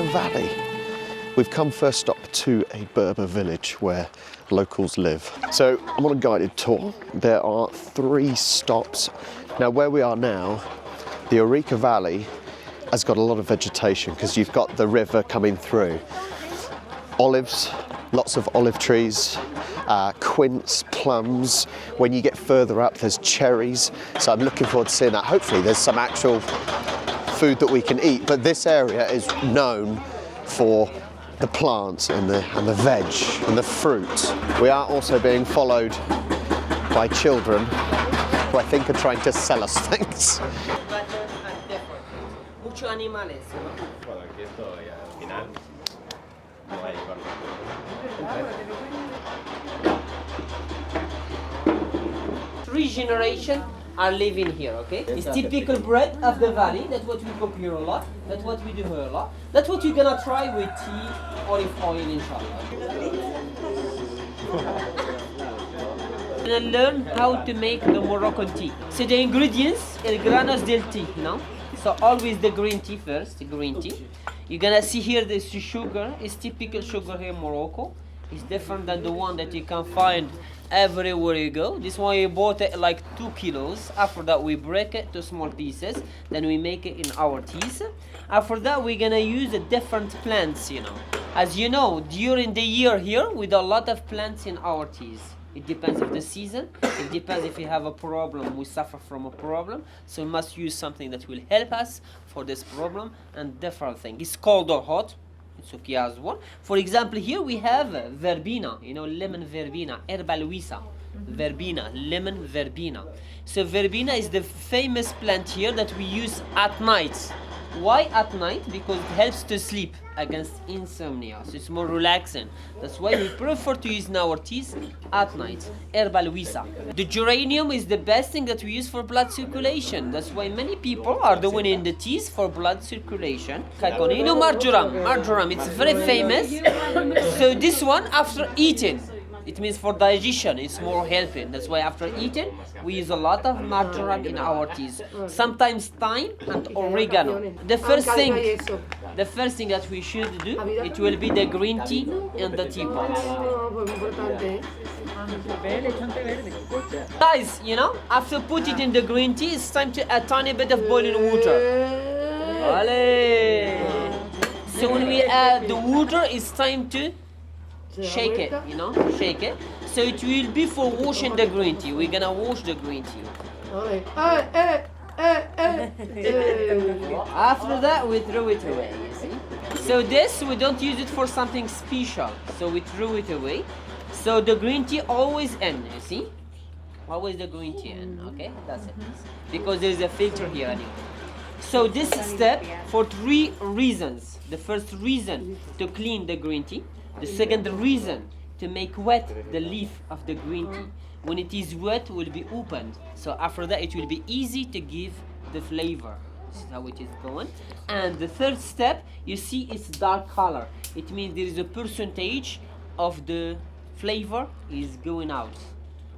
Valley. We've come first stop to a Berber village where locals live. So I'm on a guided tour. There are 3 stops. Now where we are now, the Ourika Valley has got a lot of vegetation because you've got the river coming through. Olives, lots of olive trees, quince, plums. When you get further up, there's cherries. So I'm looking forward to seeing that. Hopefully there's some actual food that we can eat, but this area is known for the plants and the veg and the fruit. We are also being followed by children who I think are trying to sell us things. Three generations are living here, okay? It's typical bread of the valley. That's what we cook here a lot. That's what we do here a lot. That's what you're gonna try with tea, olive oil, inshallah. You're gonna learn how to make the Moroccan tea. So the ingredients, el granos del tea, you know? So always the green tea first, the green tea. You're gonna see here this sugar. It's typical sugar here in Morocco. It's different than the one that you can find everywhere you go. This one you bought it like 2 kilos. After that we break it to small pieces. Then we make it in our teas. After that we're gonna use the different plants, you know. As you know, during the year here, we do a lot of plants in our teas. It depends of the season. It depends if you have a problem, we suffer from a problem. So we must use something that will help us for this problem and different thing. It's cold or hot. It's okay as well. For example, here we have verbena, you know, lemon verbena, herba luisa, verbena, lemon verbena. So verbena is the famous plant here that we use at night. Why at night? Because it helps to sleep against insomnia. So it's more relaxing. That's why we prefer to use in our teas at night. Herba luisa. The geranium is the best thing that we use for blood circulation. That's why many people are doing in the teas for blood circulation. You know marjoram. Marjoram, it's very famous. So this one after eating. It means for digestion, it's more helping. That's why after eating, we use a lot of marjoram in our teas. Sometimes thyme and oregano. The first thing that we should do, it will be the green tea in the teapot. Guys, you know, after put it in the green tea, it's time to add a tiny bit of boiling water. So when we add the water, it's time to shake it, you know, shake it. So it will be for washing the green tea. We're gonna wash the green tea. After that, we throw it away, you see. So this, we don't use it for something special. So we throw it away. So the green tea always in, you see. Always the green tea in, okay? That's it. Because there's a filter here anyway. So this step for 3 reasons. The first reason, to clean the green tea. The second reason, to make wet the leaf of the green tea. When it is wet, it will be opened. So after that, it will be easy to give the flavor. This is how it is going. And the third step, you see it's dark color. It means there is a percentage of the flavor is going out.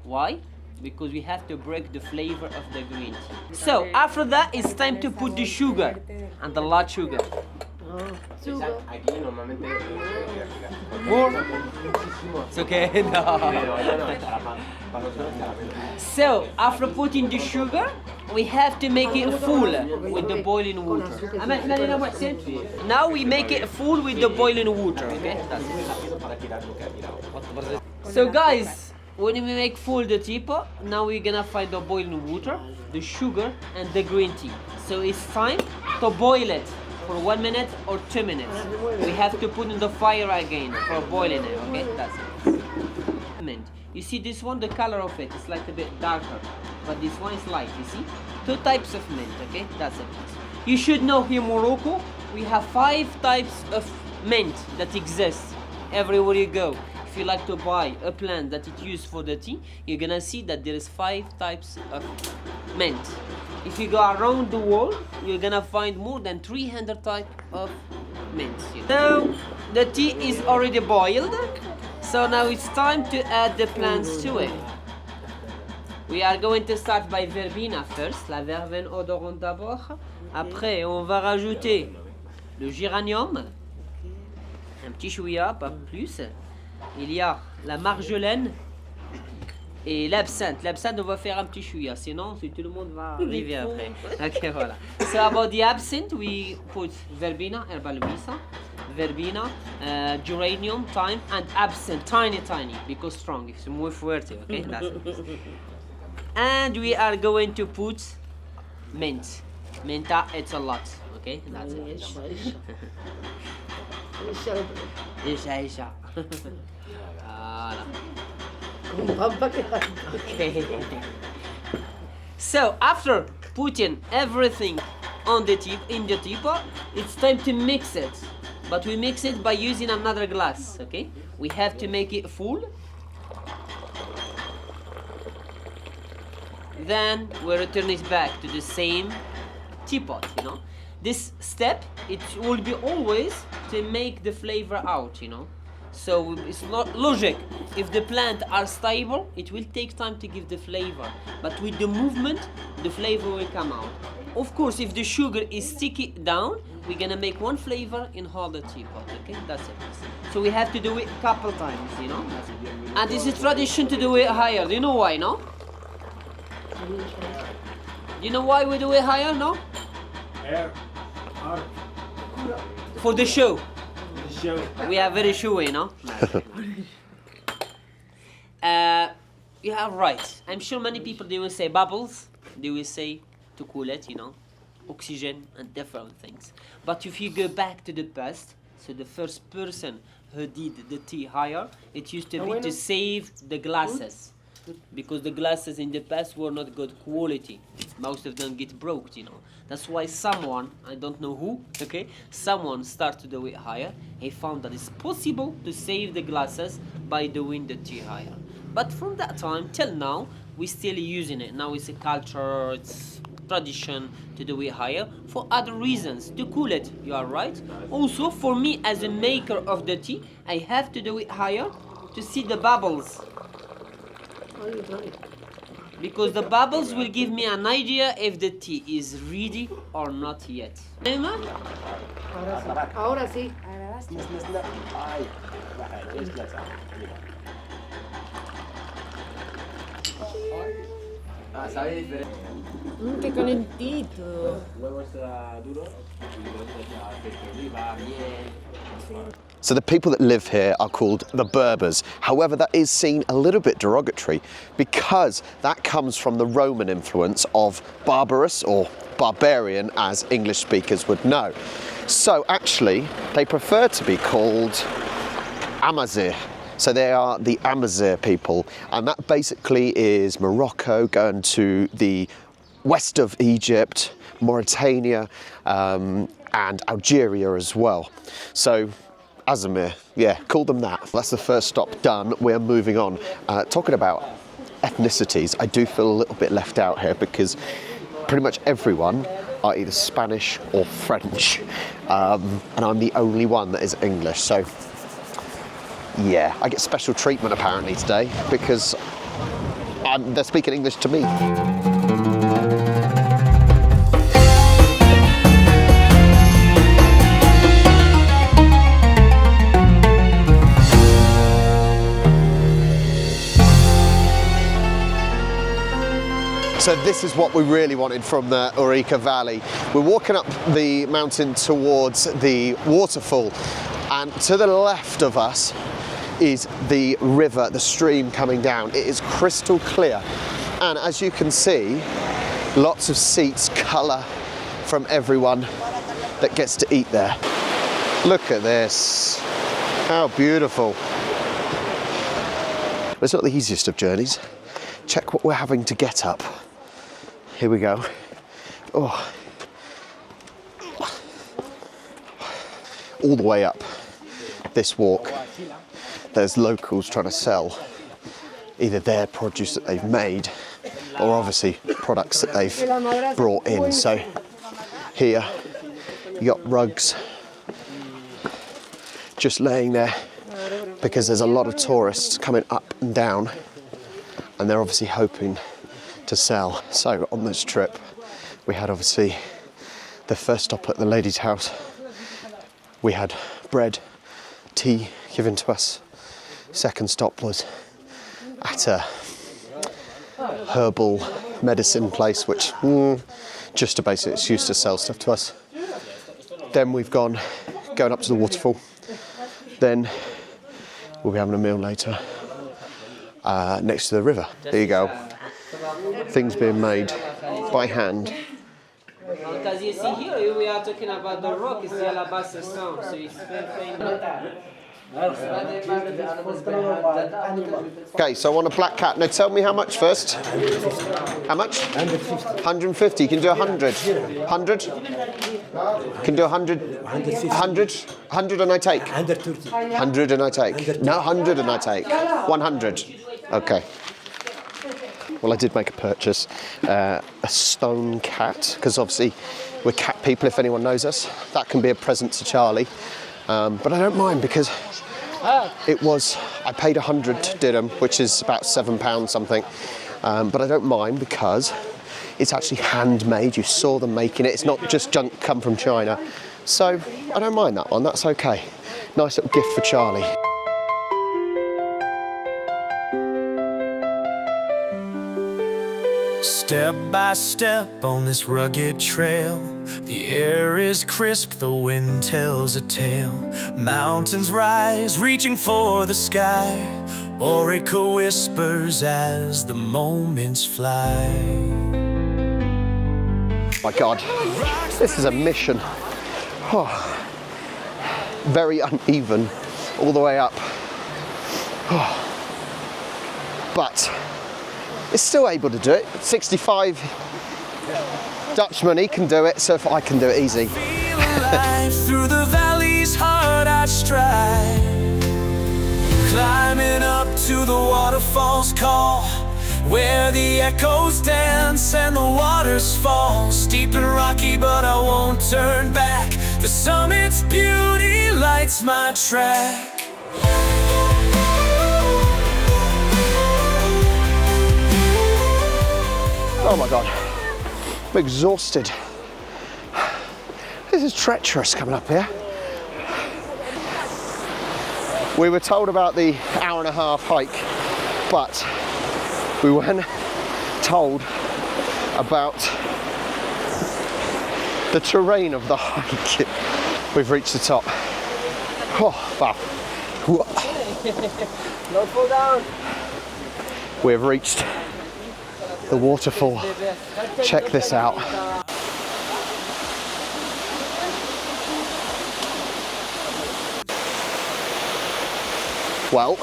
Why? Because we have to break the flavor of the green tea. So after that, it's time to put the sugar and the lot sugar. More? It's okay. No. So after putting the sugar, we have to make it full with the boiling water. Now we make it full with the boiling water. Okay. So guys, when we make full the teapot, now we're gonna find the boiling water, the sugar, and the green tea. So it's time to boil it for 1 minute or 2 minutes. We have to put in the fire again for boiling it, okay? That's it. Mint. You see this one, the color of it is like a bit darker, but this one is light, you see? 2 types of mint, okay? That's it. You should know here in Morocco, we have 5 types of mint that exist everywhere you go. If you like to buy a plant that is used for the tea, you're gonna see that there is 5 types of mint. If you go around the world, you're gonna find more than 300 types of mint. So the tea is already boiled. So now it's time to add the plants to it. We are going to start by verbena first, la verveine odorante d'abord. Après, on va rajouter le géranium, petit chouïa, pas plus. Il y a la marjolaine et l'absinthe. L'absinthe, on va faire un petit chouïa, sinon tout le monde va arriver après. Ok, voilà. So about the absinthe, we put verbena, herba luisa, verbena, geranium, thyme, and absinthe, tiny, because strong. It's muy fuerte, okay? That's it. And we are going to put mint. Menta, it's a lot, okay? That's it. Isha. Voilà. Okay. So after putting everything on the in the teapot, it's time to mix it. But we mix it by using another glass, okay? We have to make it full. Then we return it back to the same teapot, you know. This step, it will be always to make the flavor out, you know. So it's not logic. If the plants are stable, it will take time to give the flavor. But with the movement, the flavor will come out. Of course, if the sugar is sticky down, we're gonna make one flavor in all the teapot, okay? That's it. So we have to do it a couple times, you know. And it's a tradition to do it higher. Do you know why, no? Do you know why we do it higher, no? For the show. We are very showy, you know? You are right. I'm sure many people, they will say bubbles. They will say to cool it, you know, oxygen and different things. But if you go back to the past, so the first person who did the tea higher, it used to be to save the glasses. Because the glasses in the past were not good quality. Most of them get broke, you know. That's why someone, I don't know who, okay, someone started to do it higher. He found that it's possible to save the glasses by doing the tea higher. But from that time till now, we're still using it. Now it's a culture, it's tradition to do it higher for other reasons, to cool it, you are right. Also, for me as a maker of the tea, I have to do it higher to see the bubbles. Because the bubbles will give me an idea if the tea is ready or not yet. Emma? Ahora sí. Qué calentito. So the people that live here are called the Berbers. However, that is seen a little bit derogatory because that comes from the Roman influence of barbarous or barbarian, as English speakers would know. So actually, they prefer to be called Amazigh. So they are the Amazigh people, and that basically is Morocco going to the west of Egypt, Mauritania, and Algeria as well. So Azamir, yeah, call them that. That's the first stop done. We're moving on. Talking about ethnicities, I do feel a little bit left out here because pretty much everyone are either Spanish or French, and I'm the only one that is English. So yeah, I get special treatment apparently today because they're speaking English to me. So this is what we really wanted from the Ourika Valley. We're walking up the mountain towards the waterfall, and to the left of us is the river, the stream coming down. It is crystal clear, and as you can see, lots of seats, colour from everyone that gets to eat there. Look at this, how beautiful. It's not the easiest of journeys. Check what we're having to get up. Here we go. Oh. All the way up this walk, there's locals trying to sell either their produce that they've made or obviously products that they've brought in. So here you got rugs just laying there because there's a lot of tourists coming up and down, and they're obviously hoping to sell. So on this trip we had obviously the first stop at the lady's house. We had bread, tea given to us. Second stop was at a herbal medicine place, which just a basic excuse to sell stuff to us. Then we've going up to the waterfall. Then we'll be having a meal later next to the river. There you go. Things being made by hand. Because you see here, we are talking about the rock, it's the alabaster stone, so it's very famous. Okay, so I want a black cat. Now tell me how much first. How much? 150. 150. You can do 100. 100? Can do 100? 100? 100 and I take? 130. 100 and I take? No, 100 and I take. 100. Okay. Well, I did make a purchase. A stone cat, because obviously we're cat people, if anyone knows us. That can be a present to Charlie. But I don't mind because I paid 100 dirham, which is about £7 something. But I don't mind because it's actually handmade. You saw them making it. It's not just junk come from China. So I don't mind that one. That's okay. Nice little gift for Charlie. Step by step on this rugged trail, the air is crisp, the wind tells a tale. Mountains rise, reaching for the sky. Ourika whispers as the moments fly. My God, this is a mission. Oh, very uneven all the way up. Oh. But it's still able to do it. 65 Dutch money can do it, so if I can do it easy. Feel alive through the valley's heart I strive. Climbing up to the waterfall's call, where the echoes dance and the waters fall. Steep and rocky, but I won't turn back. The summit's beauty lights my track. Oh my God, I'm exhausted. This is treacherous coming up here. We were told about the hour-and-a-half hike, but we weren't told about the terrain of the hike. We've reached the top. Oh, wow. Don't fall down. We've reached the waterfall. Check this out. Well,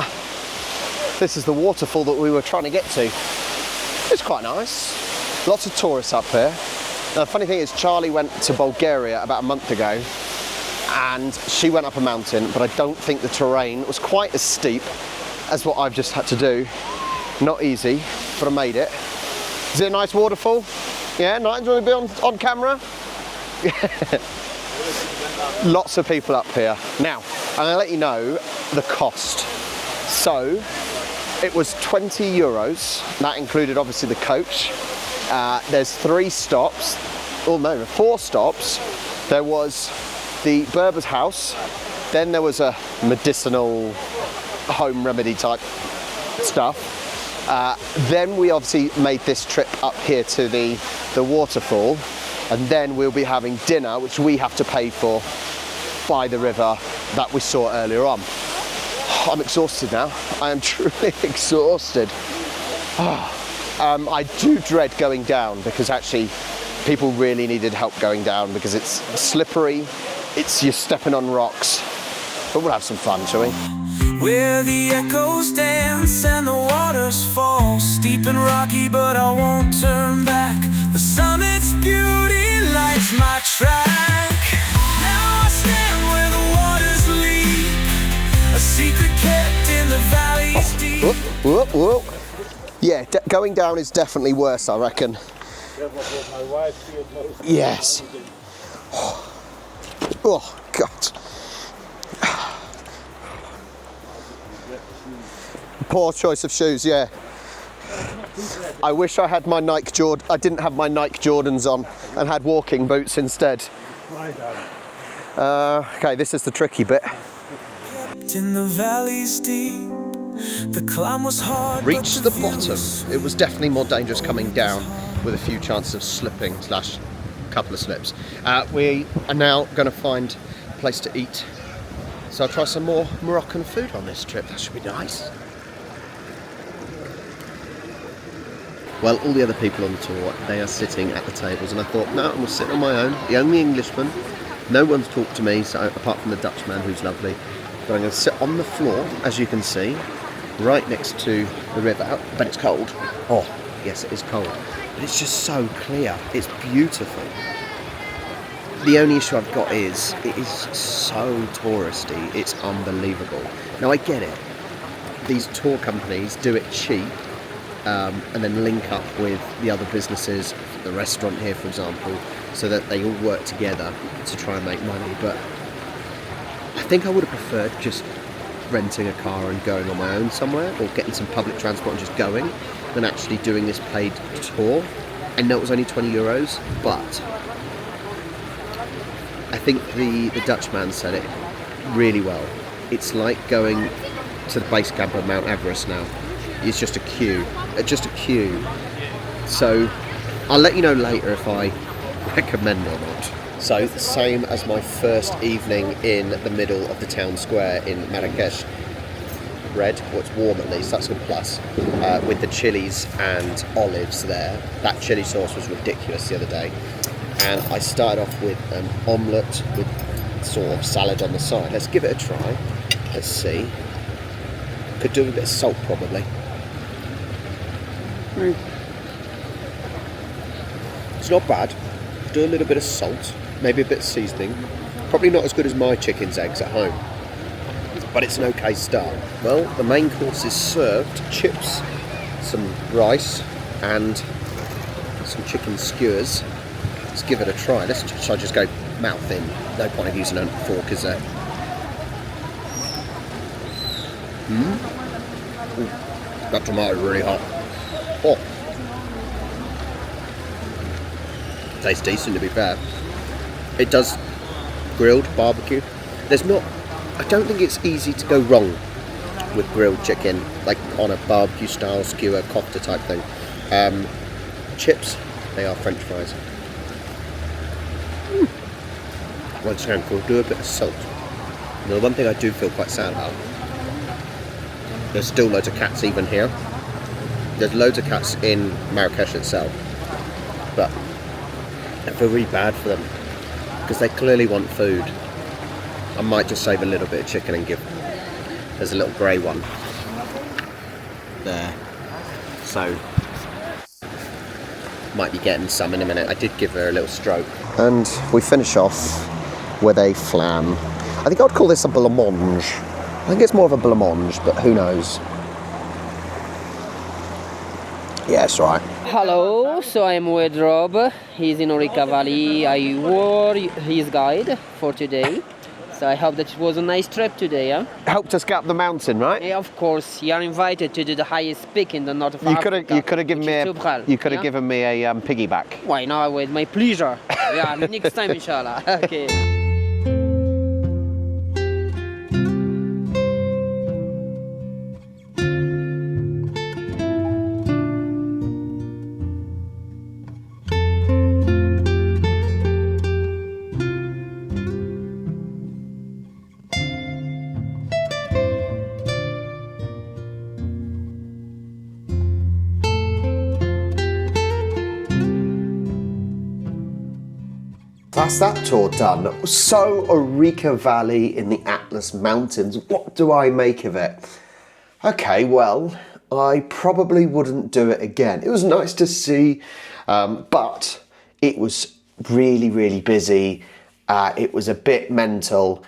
this is the waterfall that we were trying to get to. It's quite nice. Lots of tourists up here. Now, the funny thing is, Charlie went to Bulgaria about a month ago and she went up a mountain, but I don't think the terrain was quite as steep as what I've just had to do. Not easy, but I made it. Is it a nice waterfall? Yeah, nice. Do you want to be on camera? Lots of people up here. Now, I'm going to let you know the cost. So, it was 20 euros. That included obviously the coach. There's 3 stops. Oh no, 4 stops. There was the Berber's house. Then there was a medicinal home remedy type stuff. Then we obviously made this trip up here to the waterfall, and then we'll be having dinner, which we have to pay for, by the river that we saw earlier on. I'm exhausted now. I am truly exhausted. I do dread going down because actually people really needed help going down because it's slippery, you're stepping on rocks, but we'll have some fun, shall we? Where the echoes dance and the waters fall, steep and rocky, but I won't turn back. The summit's beauty lights my track. Now I stand where the waters lead, a secret kept in the valley's deep. Whoop, whoop. Yeah, going down is definitely worse, I reckon. Yes. Oh, God. Poor choice of shoes, yeah. I wish I had my Nike Jordan. I didn't have my Nike Jordans on and had walking boots instead. Okay, this is the tricky bit. baked in the valleys deep. The climb was hard. Reached the bottom. It was definitely more dangerous coming down, with a few chances of slipping / couple of slips. We are now going to find a place to eat. So I'll try some more Moroccan food on this trip. That should be nice. Well, all the other people on the tour, they are sitting at the tables, and I thought, no, I'm going to sit on my own, the only Englishman. No one's talked to me, so apart from the Dutchman, who's lovely. But I'm going to sit on the floor, as you can see, right next to the river. But it's cold. Oh, yes, it is cold. But it's just so clear. It's beautiful. The only issue I've got is, it is so touristy. It's unbelievable. Now, I get it. These tour companies do it cheap, and then link up with the other businesses, the restaurant here, for example, so that they all work together to try and make money. But I think I would have preferred just renting a car and going on my own somewhere, or getting some public transport and just going, than actually doing this paid tour. I know it was only €20, but I think the Dutchman said it really well. It's like going to the base camp of Mount Everest now. It's just a queue. So I'll let you know later if I recommend or not. So the same as my first evening in the middle of the town square in Marrakech. Red, well, it's warm at least, that's a plus, with the chilies and olives there. That chili sauce was ridiculous the other day. And I started off with an omelette with sort of salad on the side. Let's give it a try. Let's see. Could do with a bit of salt probably. It's not bad. Do a little bit of salt, maybe a bit of seasoning. Probably not as good as my chicken's eggs at home, but it's an okay start. Well, the main course is served. Chips, some rice, and some chicken skewers. Let's give it a try. Shall I just go mouth in? No point of using a fork, is there? That tomato's really hot. Oh. Tastes decent, to be fair. It does grilled barbecue. I don't think it's easy to go wrong with grilled chicken, like on a barbecue style skewer kofta type thing. Chips, they are French fries. Once again, we'll do a bit of salt. Now, the one thing I do feel quite sad about, there's still loads of cats even here. There's loads of cats in Marrakech itself, but I feel really bad for them because they clearly want food. I might just save a little bit of chicken and give. There's a little grey one there, so might be getting some in a minute. I did give her a little stroke. And we finish off with a flam. I think I'd call this a blancmange. I think it's more of a blancmange, but who knows? Yeah, it's right. Hello, so I'm with Rob. He's in Ourika Valley. I were his guide for today. So I hope that it was a nice trip today, yeah? Helped us get up the mountain, right? Yeah, of course. You are invited to do the highest peak in the north of Africa. You could have given me a piggyback. Why not? With my pleasure. Yeah, next time, inshallah. Okay. That's that tour done. So, Ourika Valley in the Atlas Mountains, what do I make of it? Okay, well, I probably wouldn't do it again. It was nice to see, but it was really, really busy. It was a bit mental,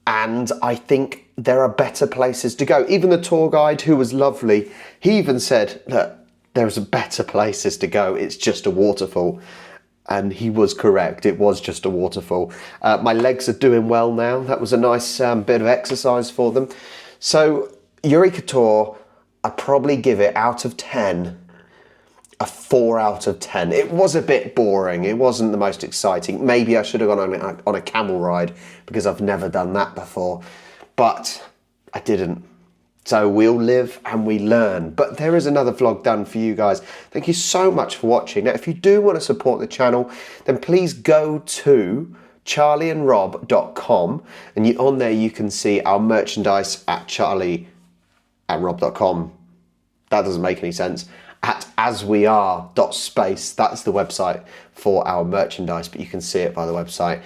and I think there are better places to go. Even the tour guide, who was lovely, he even said, look, there's better places to go. It's just a waterfall. And he was correct, it was just a waterfall. My legs are doing well now. That was a nice bit of exercise for them. So, Ourika tour, I'd probably give it out of 10, a 4 out of 10. It was a bit boring, it wasn't the most exciting. Maybe I should have gone on a camel ride because I've never done that before. But I didn't. So we'll live and we learn. But there is another vlog done for you guys. Thank you so much for watching. Now, if you do want to support the channel, then please go to charlieandrob.com, and on there you can see our merchandise at charlieandrob.com. That doesn't make any sense. At asweare.space, that's the website for our merchandise, but you can see it by the website.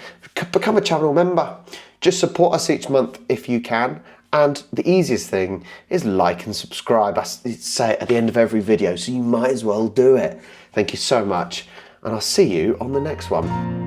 Become a channel member. Just support us each month if you can. And the easiest thing is like and subscribe. I say it at the end of every video, so you might as well do it. Thank you so much, and I'll see you on the next one.